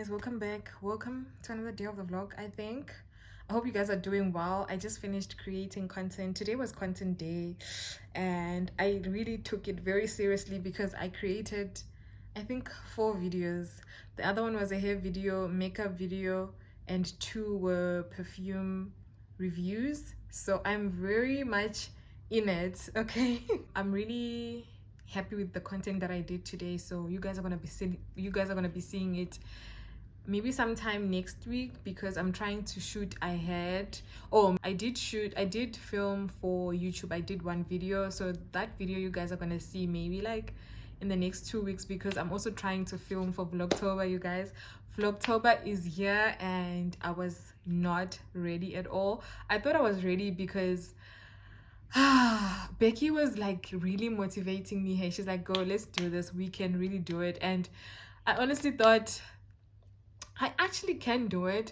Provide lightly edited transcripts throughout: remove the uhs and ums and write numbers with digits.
guys, welcome back. Welcome to another day of the vlog. I hope you guys are doing well. I just finished creating content. Today was content day and I really took it very seriously because I created I think 4 videos. The other one was a hair video, makeup video, and 2 were perfume reviews. So I'm very much in it, okay? I'm really happy with the content that I did today, so you guys are gonna be seeing it maybe sometime next week because I'm trying to shoot ahead. I did film for YouTube. I did 1 video, so that video you guys are gonna see maybe like in the next 2 weeks because I'm also trying to film for Vlogtober. You guys, Vlogtober is here and I was not ready at all. I thought I was ready because Becky was like really motivating me. Hey, she's like, go, let's do this, we can really do it. And I honestly thought I actually can do it,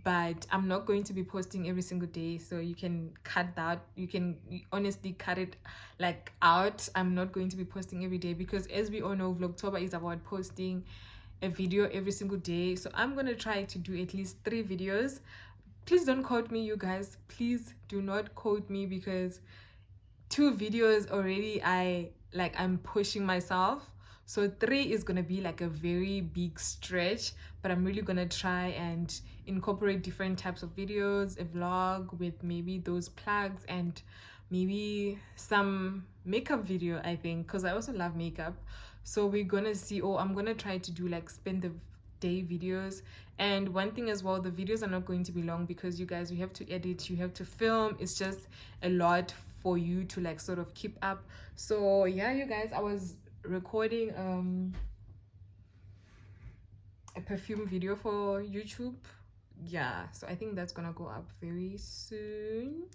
but I'm not going to be posting every single day, so you can cut that. You can honestly cut it like out. I'm not going to be posting every day because as we all know, Vlogtober is about posting a video every single day. So I'm gonna try to do at least 3 videos. Please don't quote me, you guys. Please do not quote me because 2 videos already I'm pushing myself, so 3 is gonna be like a very big stretch, but I'm really gonna try and incorporate different types of videos, a vlog with maybe those plugs and maybe some makeup video, I think, because I also love makeup. So we're gonna see. I'm gonna try to do like spend the day videos. And one thing as well, the videos are not going to be long because you guys, you have to edit, you have to film. It's just a lot for you to like sort of keep up. So yeah, you guys, I was recording a perfume video for YouTube. Yeah, so I think that's gonna go up very soon.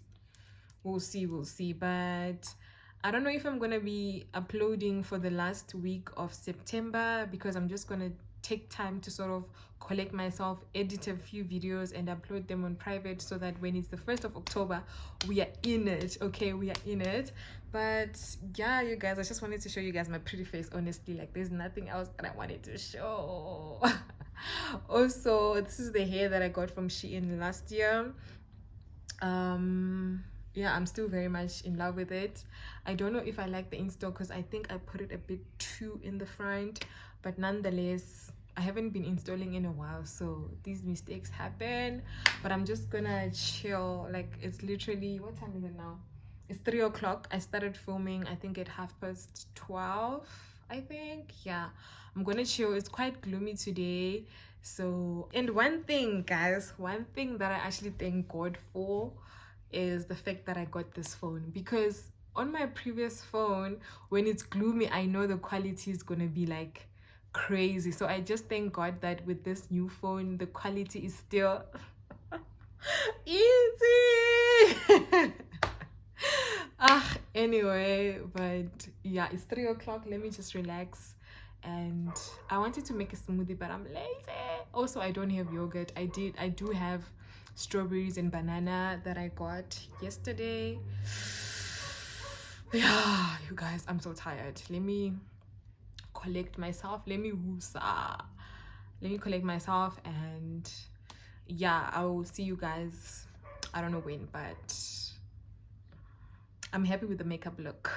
We'll see, but I don't know if I'm gonna be uploading for the last week of September because I'm just gonna take time to sort of collect myself, edit a few videos and upload them on private so that when it's the 1st of October we are in it. Okay, we are in it. But yeah, you guys, I just wanted to show you guys my pretty face. Honestly, like there's nothing else that I wanted to show. Also, this is the hair that I got from Shein last year. Yeah, I'm still very much in love with it. I don't know if I like the install because I think I put it a bit too in the front, but nonetheless I haven't been installing in a while, so these mistakes happen. But I'm just gonna chill. Like it's literally, what time is it now? It's 3 o'clock. I started filming I think at 12:30, I think. Yeah, I'm gonna chill. It's quite gloomy today. So, and one thing guys, one thing that I actually thank God for is the fact that I got this phone, because on my previous phone, when it's gloomy, I know the quality is gonna be like crazy. So I just thank God that with this new phone the quality is still easy. Anyway, but yeah, it's 3 o'clock. Let me just relax. And I wanted to make a smoothie, but I'm lazy. Also, I don't have yogurt. I do have strawberries and banana that I got yesterday. Yeah, you guys, I'm so tired. Let me collect myself. Let me collect myself, and yeah, I will see you guys, I don't know when, but I'm happy with the makeup look.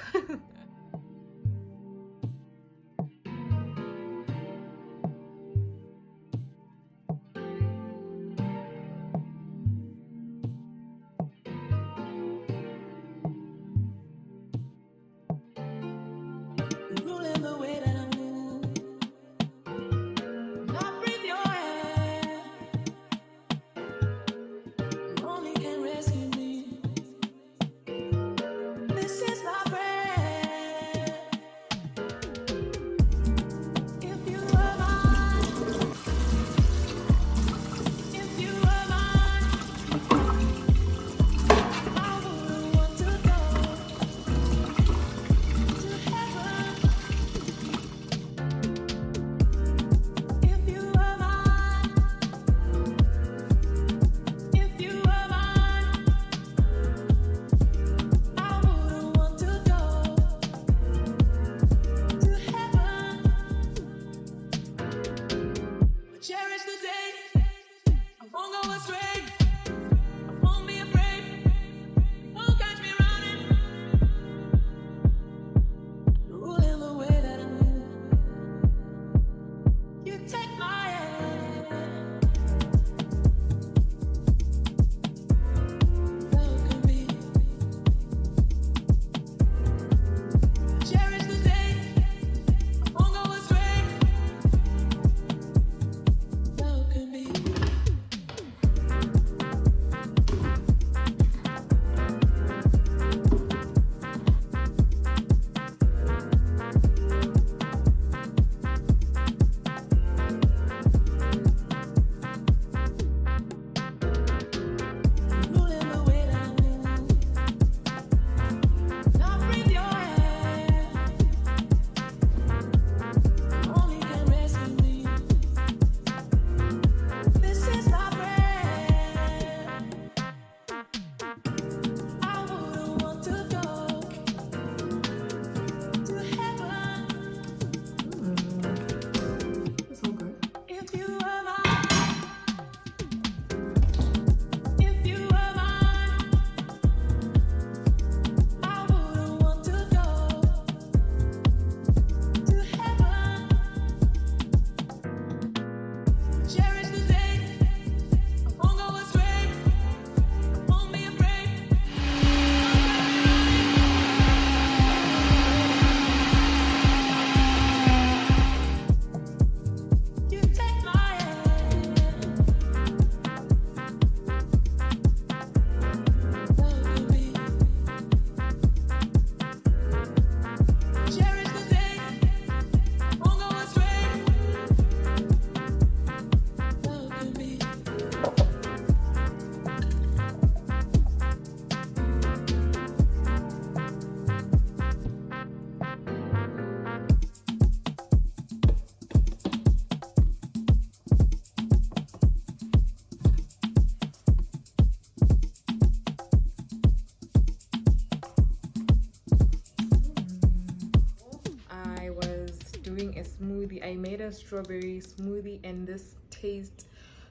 smoothie. I made a strawberry smoothie and this tastes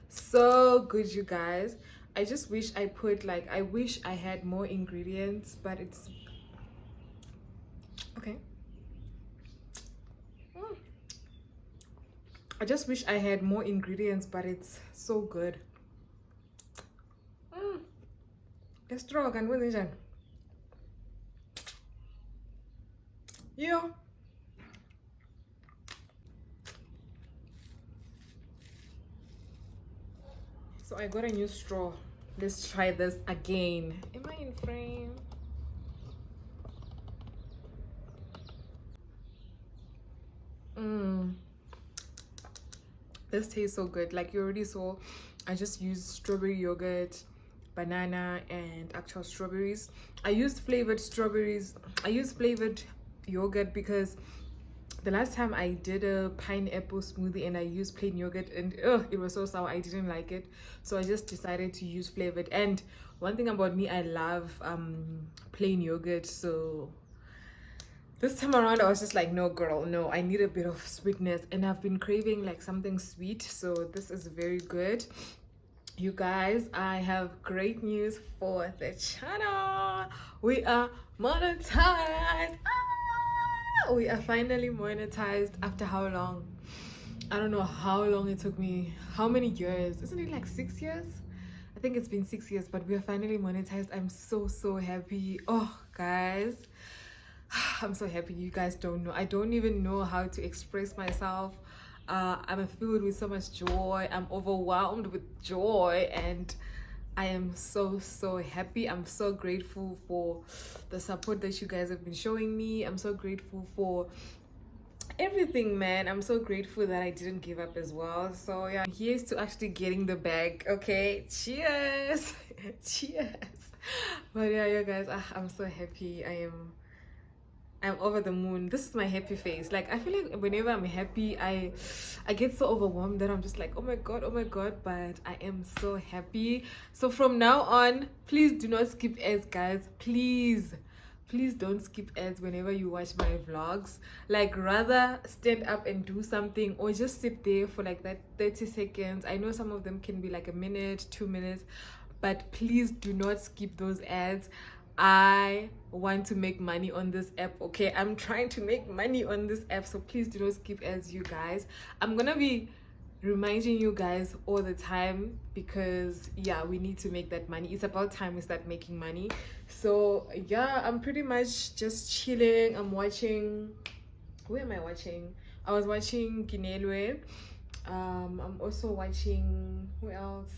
so good, you guys. I just wish I put like, I wish I had more ingredients, but it's okay. Mm. I just wish I had more ingredients, but it's so good. Mm. It's strong and with it. Yeah. So I got a new straw. Let's try this again. Am I in frame? Mm. This tastes so good. Like you already saw, I just used strawberry yogurt, banana, and actual strawberries. I used flavored strawberries. I used flavored yogurt because the last time I did a pineapple smoothie and I used plain yogurt and it was so sour. I didn't like it, so I just decided to use flavored. And one thing about me, I love plain yogurt, so this time around I was just like, no girl, no, I need a bit of sweetness, and I've been craving like something sweet, so this is very good. You guys, I have great news for the channel. We are monetized. We are finally monetized after how long? I don't know how long it took me. How many years? Isn't it like 6 years? I think it's been 6 years, but we are finally monetized. I'm so happy. Oh guys, I'm so happy. You guys don't know. I don't even know how to express myself. I'm filled with so much joy. I'm overwhelmed with joy, and I am so happy. I'm so grateful for the support that you guys have been showing me. I'm so grateful for everything, man. I'm so grateful that I didn't give up as well. So yeah, here's to actually getting the bag. Okay, cheers. Cheers. But yeah, you guys, I'm so happy. I'm over the moon. This is my happy face. Like I feel like whenever I'm happy, I get so overwhelmed that I'm just like, oh my god, oh my god. But I am so happy. So from now on, please do not skip ads, guys. Please don't skip ads whenever you watch my vlogs. Like rather stand up and do something, or just sit there for like that 30 seconds. I know some of them can be like a minute, 2 minutes, but please do not skip those ads. I want to make money on this app. Okay, I'm trying to make money on this app, so please do not skip ads, you guys. I'm gonna be reminding you guys all the time because yeah, we need to make that money. It's about time we start making money. So yeah, I'm pretty much just chilling. I'm watching, who am I watching? I was watching Ginelwe. I'm also watching, who else?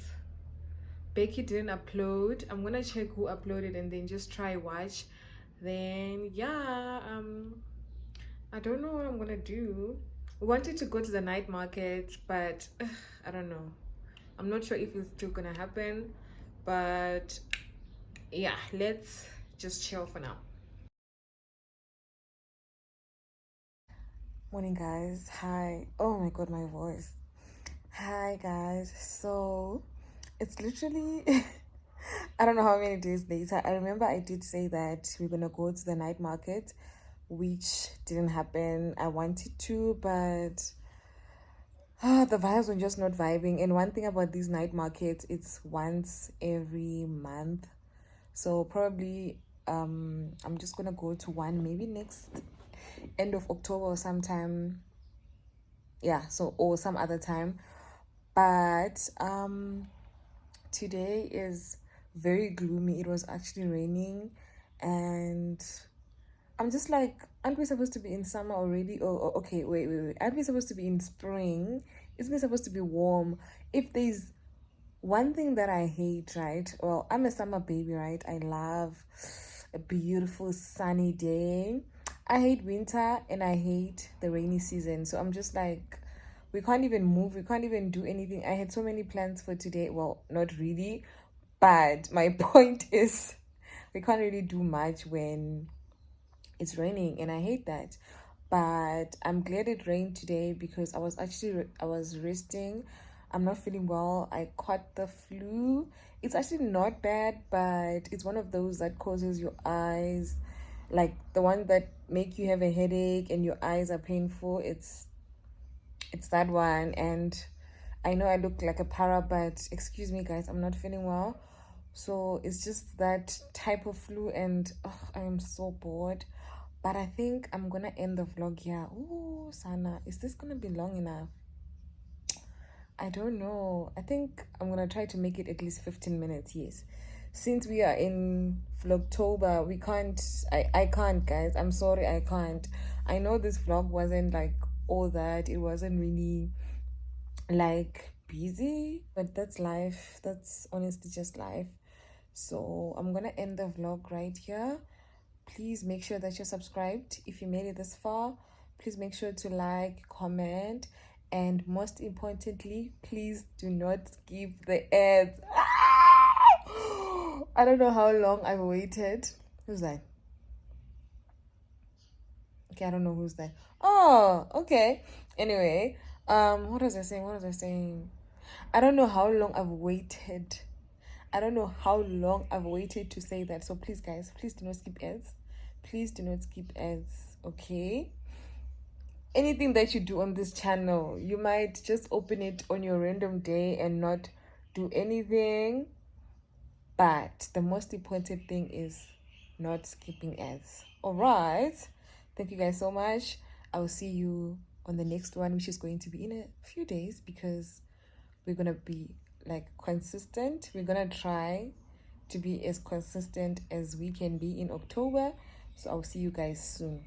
Becky didn't upload. I'm gonna check who uploaded and then just try watch. Then yeah, I don't know what I'm gonna do. We wanted to go to the night market, but I don't know. I'm not sure if it's still gonna happen, but yeah, let's just chill for now. Morning, guys. Hi. Oh my god, my voice. Hi, guys. So it's literally I don't know how many days later. I remember I did say that we're gonna go to the night market, which didn't happen. I wanted to, but the vibes were just not vibing. And one thing about these night markets, it's once every month. So probably I'm just gonna go to one maybe next end of October or sometime. Yeah, so or some other time. But today is very gloomy. It was actually raining, and I'm just like, aren't we supposed to be in summer already? Oh, okay, wait. Aren't we supposed to be in spring? Isn't it supposed to be warm? If there's one thing that I hate, right? Well, I'm a summer baby, right? I love a beautiful sunny day. I hate winter and I hate the rainy season. So I'm just like, we can't even move. We can't even do anything. I had so many plans for today. Well, not really. But my point is, we can't really do much when it's raining, and I hate that. But I'm glad it rained today because I was resting. I'm not feeling well. I caught the flu. It's actually not bad, but it's one of those that causes your eyes, like the one that make you have a headache and your eyes are painful. It's It's that one. And I know I look like a para, but excuse me guys, I'm not feeling well. So it's just that type of flu, and I am so bored. But I think I'm gonna end the vlog here. Ooh, Sana, is this gonna be long enough? I don't know. I think I'm gonna try to make it at least 15 minutes, yes. Since we are in Vlogtober, we can't, I can't, guys. I'm sorry, I can't. I know this vlog wasn't like all that. It wasn't really like busy, but that's life. That's honestly just life. So I'm gonna end the vlog right here. Please make sure that you're subscribed if you made it this far. Please make sure to like, comment, and most importantly, please do not skip the ads. I don't know how long I've waited. Who's that? Okay, I don't know who's that. Oh, okay. Anyway, what was I saying? What was I saying? I don't know how long I've waited. I don't know how long I've waited to say that. So please, guys, please do not skip ads. Please do not skip ads, okay? Anything that you do on this channel, you might just open it on your random day and not do anything. But the most important thing is not skipping ads. All right. Thank you guys so much. I will see you on the next one, which is going to be in a few days, because we're going to be like consistent. We're going to try to be as consistent as we can be in October. So I'll see you guys soon.